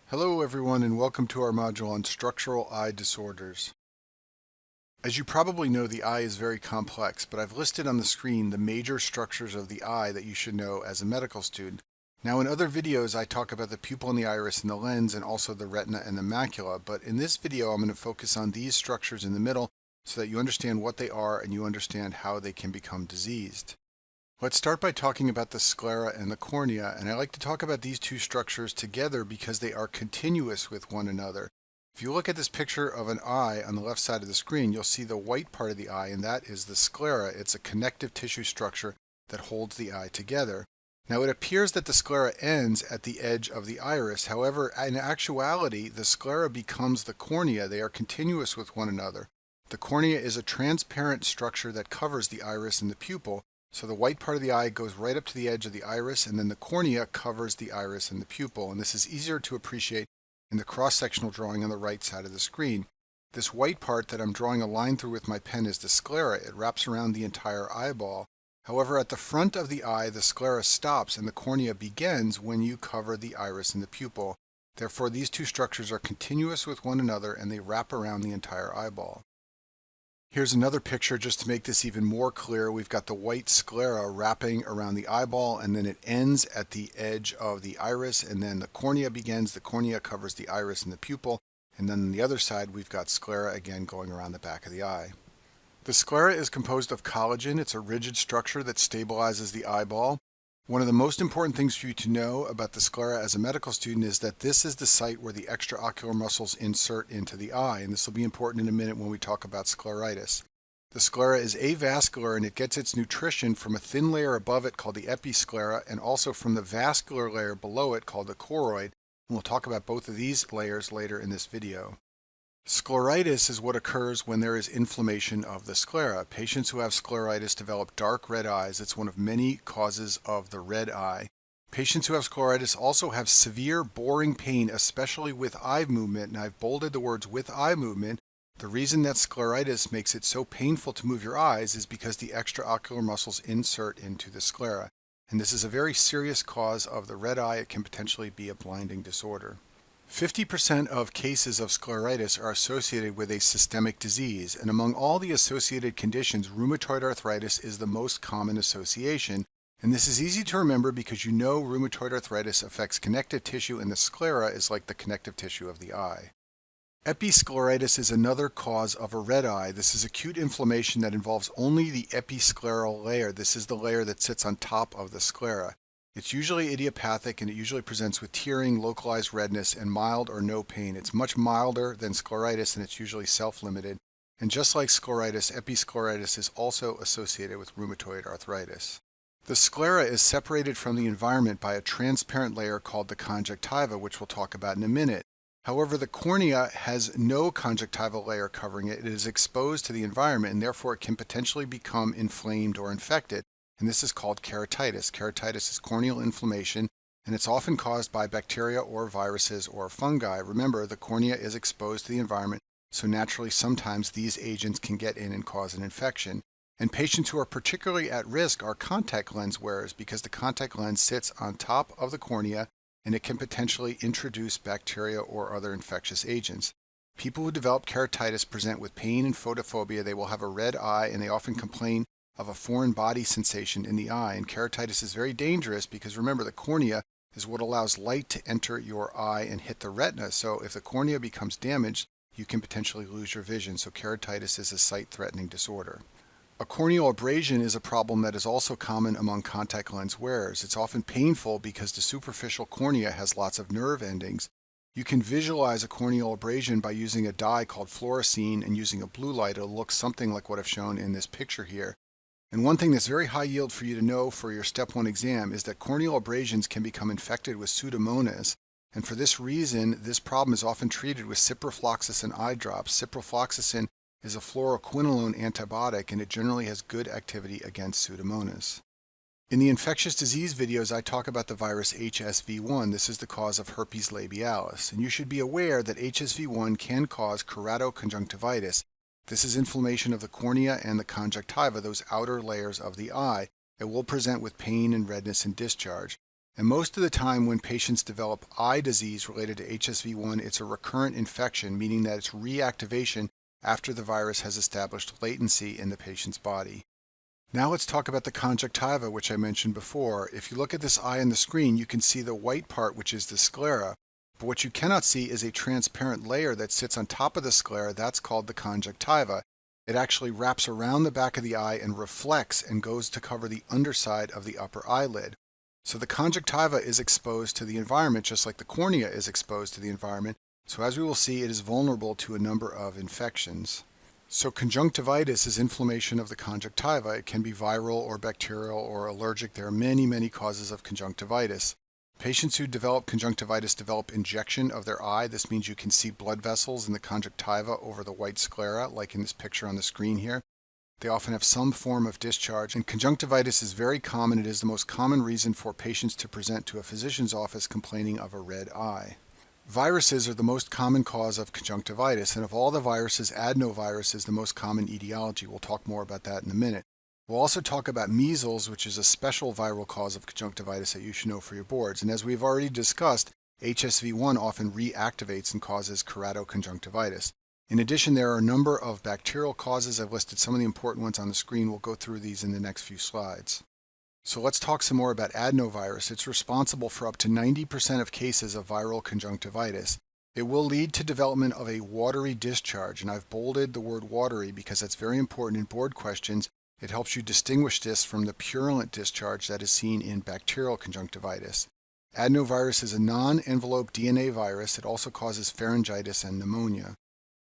Hello everyone and welcome to our module on structural eye disorders. As you probably know, the eye is very complex, but I've listed on the screen the major structures of the eye that you should know as a medical student. Now in other videos I talk about the pupil and the iris and the lens and also the retina and the macula, but in this video I'm going to focus on these structures in the middle so that you understand what they are and you understand how they can become diseased. Let's start by talking about the sclera and the cornea, and I like to talk about these two structures together because they are continuous with one another. If you look at this picture of an eye on the left side of the screen, you'll see the white part of the eye, and that is the sclera. It's a connective tissue structure that holds the eye together. Now it appears that the sclera ends at the edge of the iris. However, in actuality, the sclera becomes the cornea. They are continuous with one another. The cornea is a transparent structure that covers the iris and the pupil. So the white part of the eye goes right up to the edge of the iris, and then the cornea covers the iris and the pupil. And this is easier to appreciate in the cross-sectional drawing on the right side of the screen. This white part that I'm drawing a line through with my pen is the sclera. It wraps around the entire eyeball. However, at the front of the eye, the sclera stops and the cornea begins when you cover the iris and the pupil. Therefore, these two structures are continuous with one another and they wrap around the entire eyeball. Here's another picture just to make this even more clear. We've got the white sclera wrapping around the eyeball, and then it ends at the edge of the iris, and then the cornea begins. The cornea covers the iris and the pupil, and then on the other side we've got sclera again going around the back of the eye. The sclera is composed of collagen. It's a rigid structure that stabilizes the eyeball. One of the most important things for you to know about the sclera as a medical student is that this is the site where the extraocular muscles insert into the eye, and this will be important in a minute when we talk about scleritis. The sclera is avascular and it gets its nutrition from a thin layer above it called the episclera and also from the vascular layer below it called the choroid, and we'll talk about both of these layers later in this video. Scleritis is what occurs when there is inflammation of the sclera. Patients who have scleritis develop dark red eyes. It's one of many causes of the red eye. Patients who have scleritis also have severe boring pain, especially with eye movement, and I've bolded the words with eye movement. The reason that scleritis makes it so painful to move your eyes is because the extraocular muscles insert into the sclera. And this is a very serious cause of the red eye. It can potentially be a blinding disorder. 50% of cases of scleritis are associated with a systemic disease, and among all the associated conditions, rheumatoid arthritis is the most common association. And this is easy to remember because you know rheumatoid arthritis affects connective tissue, and the sclera is like the connective tissue of the eye. Episcleritis is another cause of a red eye. This is acute inflammation that involves only the episcleral layer. This is the layer that sits on top of the sclera. It's usually idiopathic and it usually presents with tearing, localized redness, and mild or no pain. It's much milder than scleritis and it's usually self-limited. And just like scleritis, episcleritis is also associated with rheumatoid arthritis. The sclera is separated from the environment by a transparent layer called the conjunctiva, which we'll talk about in a minute. However, the cornea has no conjunctival layer covering it. It is exposed to the environment and therefore it can potentially become inflamed or infected. And this is called keratitis. Keratitis is corneal inflammation, and it's often caused by bacteria or viruses or fungi. Remember, the cornea is exposed to the environment, so naturally sometimes these agents can get in and cause an infection. And patients who are particularly at risk are contact lens wearers because the contact lens sits on top of the cornea and it can potentially introduce bacteria or other infectious agents. People who develop keratitis present with pain and photophobia. They will have a red eye and they often complain of a foreign body sensation in the eye. And keratitis is very dangerous because remember, the cornea is what allows light to enter your eye and hit the retina. So if the cornea becomes damaged, you can potentially lose your vision. So keratitis is a sight-threatening disorder. A corneal abrasion is a problem that is also common among contact lens wearers. It's often painful because the superficial cornea has lots of nerve endings. You can visualize a corneal abrasion by using a dye called fluorescein and using a blue light. It'll look something like what I've shown in this picture here. And one thing that's very high yield for you to know for your Step 1 exam is that corneal abrasions can become infected with Pseudomonas. And for this reason, this problem is often treated with ciprofloxacin eye drops. Ciprofloxacin is a fluoroquinolone antibiotic and it generally has good activity against Pseudomonas. In the infectious disease videos, I talk about the virus HSV1. This is the cause of herpes labialis. And you should be aware that HSV1 can cause keratoconjunctivitis. This is inflammation of the cornea and the conjunctiva, those outer layers of the eye. It will present with pain and redness and discharge. And most of the time when patients develop eye disease related to HSV-1, it's a recurrent infection, meaning that it's reactivation after the virus has established latency in the patient's body. Now let's talk about the conjunctiva, which I mentioned before. If you look at this eye on the screen, you can see the white part, which is the sclera. But what you cannot see is a transparent layer that sits on top of the sclera. That's called the conjunctiva. It actually wraps around the back of the eye and reflects and goes to cover the underside of the upper eyelid. So the conjunctiva is exposed to the environment just like the cornea is exposed to the environment. So as we will see, it is vulnerable to a number of infections. So conjunctivitis is inflammation of the conjunctiva. It can be viral or bacterial or allergic. There are many, many causes of conjunctivitis. Patients who develop conjunctivitis develop injection of their eye. This means you can see blood vessels in the conjunctiva over the white sclera, like in this picture on the screen here. They often have some form of discharge, and conjunctivitis is very common. It is the most common reason for patients to present to a physician's office complaining of a red eye. Viruses are the most common cause of conjunctivitis, and of all the viruses, adenovirus is the most common etiology. We'll talk more about that in a minute. We'll also talk about measles, which is a special viral cause of conjunctivitis that you should know for your boards. And as we've already discussed, HSV-1 often reactivates and causes keratoconjunctivitis. In addition, there are a number of bacterial causes. I've listed some of the important ones on the screen. We'll go through these in the next few slides. So let's talk some more about adenovirus. It's responsible for up to 90% of cases of viral conjunctivitis. It will lead to development of a watery discharge, and I've bolded the word watery because that's very important in board questions. It helps you distinguish this from the purulent discharge that is seen in bacterial conjunctivitis. Adenovirus is a non-enveloped DNA virus. It also causes pharyngitis and pneumonia.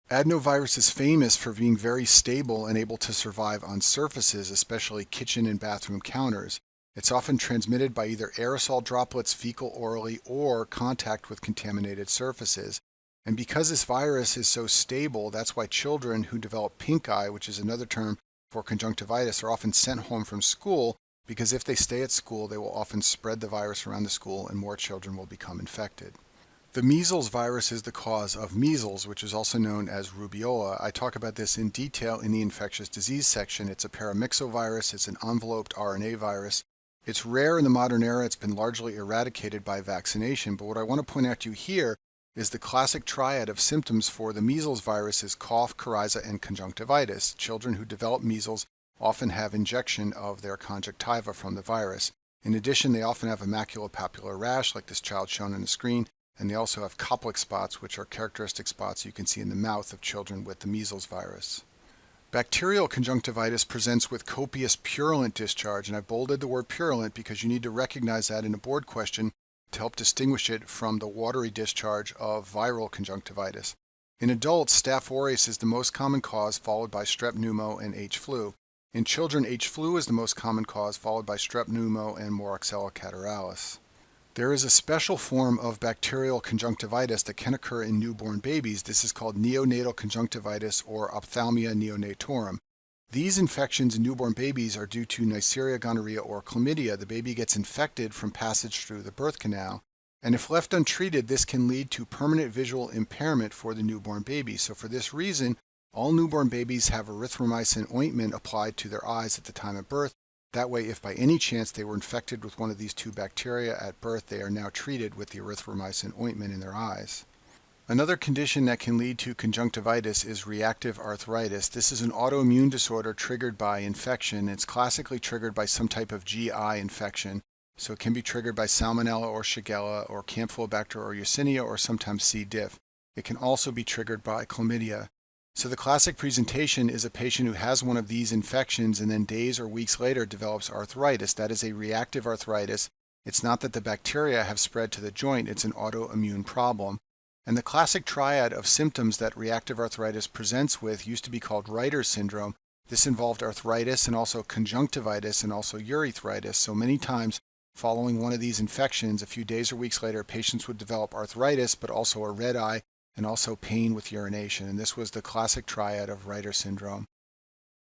Adenovirus is famous for being very stable and able to survive on surfaces, especially kitchen and bathroom counters. It's often transmitted by either aerosol droplets, fecal orally, or contact with contaminated surfaces. And because this virus is so stable, that's why children who develop pink eye, which is another term for conjunctivitis, are often sent home from school, because if they stay at school, they will often spread the virus around the school and more children will become infected. The measles virus is the cause of measles, which is also known as rubeola. I talk about this in detail in the infectious disease section. It's a paramyxovirus. It's an enveloped RNA virus. It's rare in the modern era. It's been largely eradicated by vaccination. But what I want to point out to you here is the classic triad of symptoms for the measles virus is cough, coryza, and conjunctivitis. Children who develop measles often have injection of their conjunctiva from the virus. In addition, they often have a maculopapular rash, like this child shown on the screen, and they also have Koplik spots, which are characteristic spots you can see in the mouth of children with the measles virus. Bacterial conjunctivitis presents with copious purulent discharge, and I bolded the word purulent because you need to recognize that in a board question to help distinguish it from the watery discharge of viral conjunctivitis. In adults, Staph aureus is the most common cause, followed by strep pneumo and H. flu. In children, H. flu is the most common cause, followed by strep pneumo and Moraxella catarrhalis. There is a special form of bacterial conjunctivitis that can occur in newborn babies. This is called neonatal conjunctivitis or ophthalmia neonatorum. These infections in newborn babies are due to Neisseria gonorrhea or chlamydia. The baby gets infected from passage through the birth canal, and if left untreated, this can lead to permanent visual impairment for the newborn baby. So for this reason, all newborn babies have erythromycin ointment applied to their eyes at the time of birth. That way, if by any chance they were infected with one of these two bacteria at birth, they are now treated with the erythromycin ointment in their eyes. Another condition that can lead to conjunctivitis is reactive arthritis. This is an autoimmune disorder triggered by infection. It's classically triggered by some type of GI infection. So it can be triggered by Salmonella or Shigella or Campylobacter or Yersinia or sometimes C. diff. It can also be triggered by chlamydia. So the classic presentation is a patient who has one of these infections and then days or weeks later develops arthritis. That is a reactive arthritis. It's not that the bacteria have spread to the joint, it's an autoimmune problem. And the classic triad of symptoms that reactive arthritis presents with used to be called Reiter's syndrome. This involved arthritis and also conjunctivitis and also urethritis. So many times following one of these infections, a few days or weeks later, patients would develop arthritis but also a red eye and also pain with urination, and this was the classic triad of Reiter syndrome.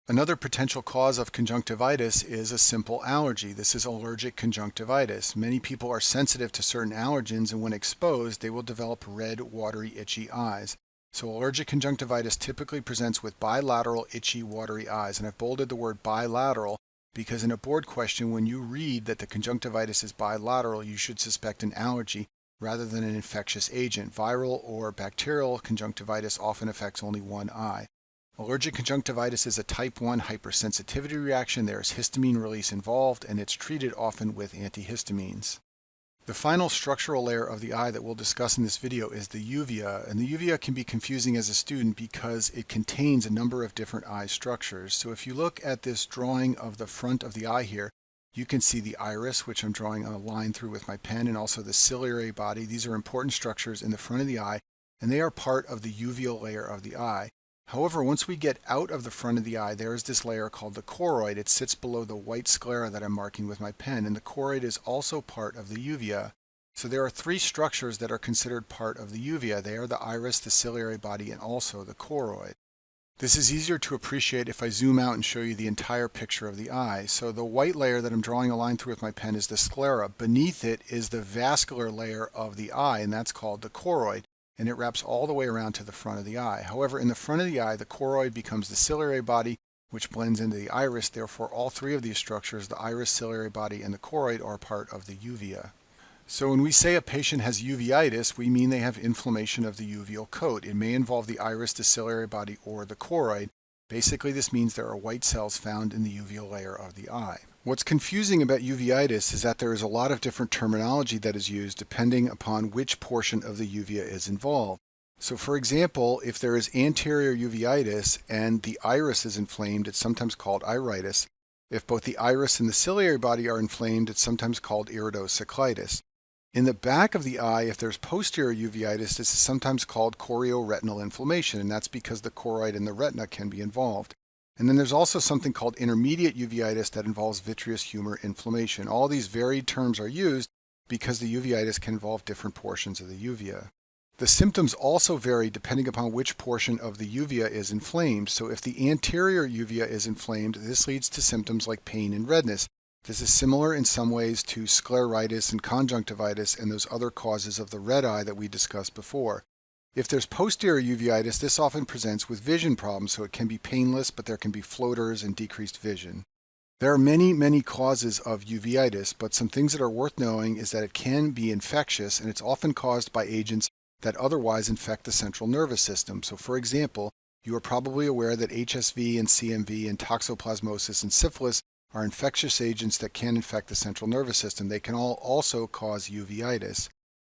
Another potential cause of conjunctivitis is a simple allergy. This is allergic conjunctivitis. Many people are sensitive to certain allergens, and when exposed, they will develop red, watery, itchy eyes. So allergic conjunctivitis typically presents with bilateral, itchy, watery eyes, and I've bolded the word bilateral because in a board question, when you read that the conjunctivitis is bilateral, you should suspect an allergy rather than an infectious agent. Viral or bacterial conjunctivitis often affects only one eye. Allergic conjunctivitis is a type 1 hypersensitivity reaction. There is histamine release involved, and it's treated often with antihistamines. The final structural layer of the eye that we'll discuss in this video is the uvea, and the uvea can be confusing as a student because it contains a number of different eye structures. So if you look at this drawing of the front of the eye here, you can see the iris, which I'm drawing a line through with my pen, and also the ciliary body. These are important structures in the front of the eye, and they are part of the uveal layer of the eye. However, once we get out of the front of the eye, there is this layer called the choroid. It sits below the white sclera that I'm marking with my pen, and the choroid is also part of the uvea. So there are three structures that are considered part of the uvea. They are the iris, the ciliary body, and also the choroid. This is easier to appreciate if I zoom out and show you the entire picture of the eye. So the white layer that I'm drawing a line through with my pen is the sclera. Beneath it is the vascular layer of the eye, and that's called the choroid, and it wraps all the way around to the front of the eye. However, in the front of the eye, the choroid becomes the ciliary body, which blends into the iris. Therefore, all three of these structures, the iris, ciliary body, and the choroid, are part of the uvea. So when we say a patient has uveitis, we mean they have inflammation of the uveal coat. It may involve the iris, the ciliary body, or the choroid. Basically, this means there are white cells found in the uveal layer of the eye. What's confusing about uveitis is that there is a lot of different terminology that is used depending upon which portion of the uvea is involved. So for example, if there is anterior uveitis and the iris is inflamed, it's sometimes called iritis. If both the iris and the ciliary body are inflamed, it's sometimes called iridocyclitis. In the back of the eye, if there's posterior uveitis, this is sometimes called chorioretinal inflammation, and that's because the choroid and the retina can be involved. And then there's also something called intermediate uveitis that involves vitreous humor inflammation. All these varied terms are used because the uveitis can involve different portions of the uvea. The symptoms also vary depending upon which portion of the uvea is inflamed. So if the anterior uvea is inflamed, this leads to symptoms like pain and redness. This is similar in some ways to scleritis and conjunctivitis and those other causes of the red eye that we discussed before. If there's posterior uveitis, this often presents with vision problems, so it can be painless, but there can be floaters and decreased vision. There are many causes of uveitis, but some things that are worth knowing is that it can be infectious, and it's often caused by agents that otherwise infect the central nervous system. So for example, you are probably aware that HSV and CMV and toxoplasmosis and syphilis are infectious agents that can infect the central nervous system. They can all also cause uveitis.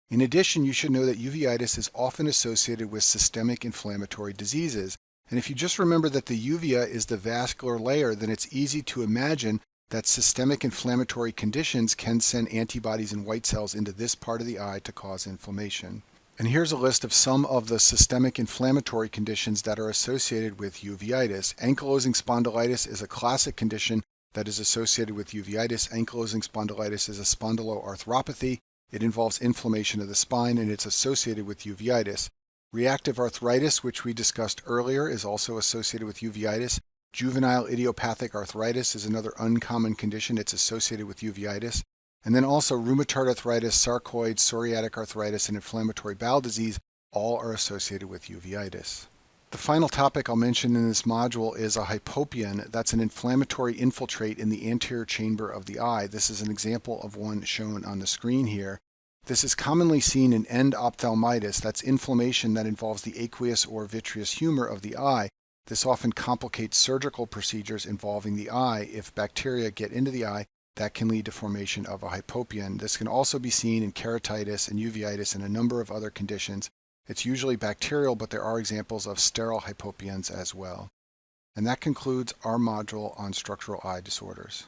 In addition, you should know that uveitis is often associated with systemic inflammatory diseases. And if you just remember that the uvea is the vascular layer, then it's easy to imagine that systemic inflammatory conditions can send antibodies and white cells into this part of the eye to cause inflammation. And here's a list of some of the systemic inflammatory conditions that are associated with uveitis. Ankylosing spondylitis is a classic condition that is associated with uveitis. Ankylosing spondylitis is a spondyloarthropathy. It involves inflammation of the spine, and it's associated with uveitis. Reactive arthritis, which we discussed earlier, is also associated with uveitis. Juvenile idiopathic arthritis is another uncommon condition. It's associated with uveitis. And then also rheumatoid arthritis, sarcoid, psoriatic arthritis, and inflammatory bowel disease all are associated with uveitis. The final topic I'll mention in this module is a hypopyon. That's an inflammatory infiltrate in the anterior chamber of the eye. This is an example of one shown on the screen here. This is commonly seen in endophthalmitis. That's inflammation that involves the aqueous or vitreous humor of the eye. This often complicates surgical procedures involving the eye. If bacteria get into the eye, that can lead to formation of a hypopyon. This can also be seen in keratitis and uveitis and a number of other conditions. It's usually bacterial, but there are examples of sterile hypopyons as well. And that concludes our module on structural eye disorders.